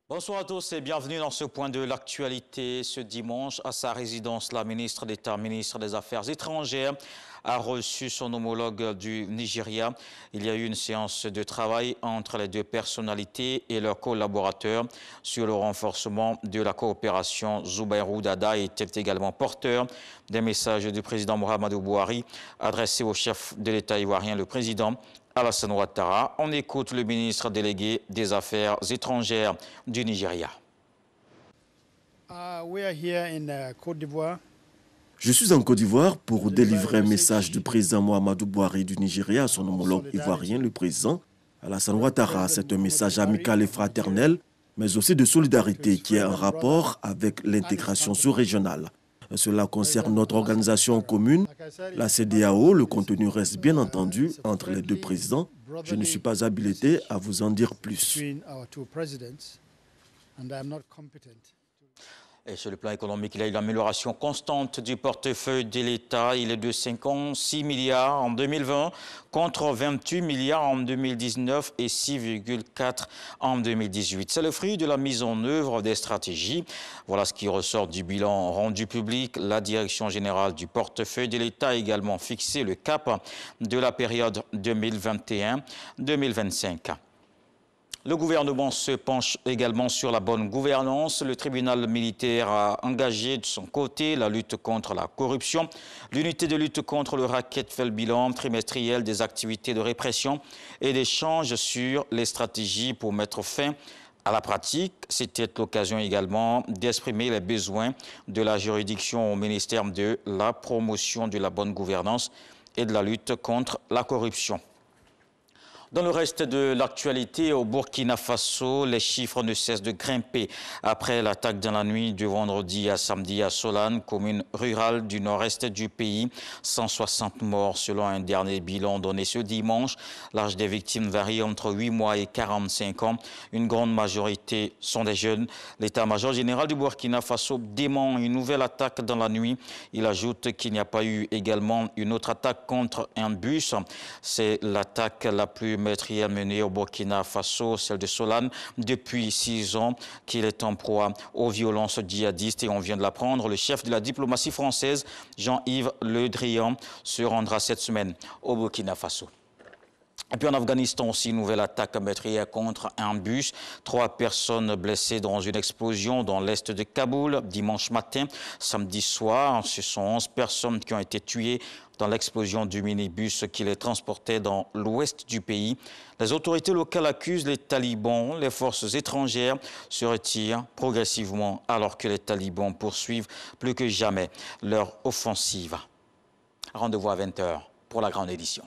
Bonsoir à tous et bienvenue dans ce point de l'actualité. Ce dimanche, à sa résidence, la ministre d'État, ministre des Affaires étrangères, a reçu son homologue du Nigeria. Il y a eu une séance de travail entre les deux personnalités et leurs collaborateurs sur le renforcement de la coopération. Zoubairou Dada était également porteur des messages du président Muhammadu Buhari adressés au chef de l'État ivoirien, le président Alassane Ouattara. On écoute le ministre délégué des Affaires étrangères du Nigeria. Je suis en Côte d'Ivoire pour délivrer un message du président Muhammadu Buhari du Nigeria à son homologue ivoirien, le président Alassane Ouattara. C'est un message amical et fraternel, mais aussi de solidarité qui est en rapport avec l'intégration sous-régionale. Cela concerne notre organisation commune, la CEDEAO. Le contenu reste bien entendu entre les deux présidents. Je ne suis pas habilité à vous en dire plus. Et sur le plan économique, il y a eu l'amélioration constante du portefeuille de l'État. Il est de 56 milliards en 2020 contre 28 milliards en 2019 et 6,4 en 2018. C'est le fruit de la mise en œuvre des stratégies. Voilà ce qui ressort du bilan rendu public. La Direction générale du portefeuille de l'État a également fixé le cap de la période 2021-2025. Le gouvernement se penche également sur la bonne gouvernance. Le tribunal militaire a engagé de son côté la lutte contre la corruption. L'unité de lutte contre le racket fait le bilan trimestriel des activités de répression et d'échange sur les stratégies pour mettre fin à la pratique. C'était l'occasion également d'exprimer les besoins de la juridiction au ministère de la promotion de la bonne gouvernance et de la lutte contre la corruption. Dans le reste de l'actualité, au Burkina Faso, les chiffres ne cessent de grimper après l'attaque dans la nuit de vendredi à samedi à Solane, commune rurale du nord-est du pays. 160 morts selon un dernier bilan donné ce dimanche. L'âge des victimes varie entre 8 mois et 45 ans. Une grande majorité sont des jeunes. L'état-major général du Burkina Faso dément une nouvelle attaque dans la nuit. Il ajoute qu'il n'y a pas eu également une autre attaque contre un bus. C'est l'attaque la plus meurtrière menée au Burkina Faso, celle de Solane, depuis 6 ans qu'il est en proie aux violences djihadistes. Et on vient de l'apprendre, le chef de la diplomatie française, Jean-Yves Le Drian, se rendra cette semaine au Burkina Faso. Et puis en Afghanistan aussi, nouvelle attaque meurtrière contre un bus. 3 personnes blessées dans une explosion dans l'est de Kaboul dimanche matin. Samedi soir, ce sont 11 personnes qui ont été tuées dans l'explosion du minibus qui les transportait dans l'ouest du pays. Les autorités locales accusent les talibans. Les forces étrangères se retirent progressivement alors que les talibans poursuivent plus que jamais leur offensive. Rendez-vous à 20 h pour la grande édition.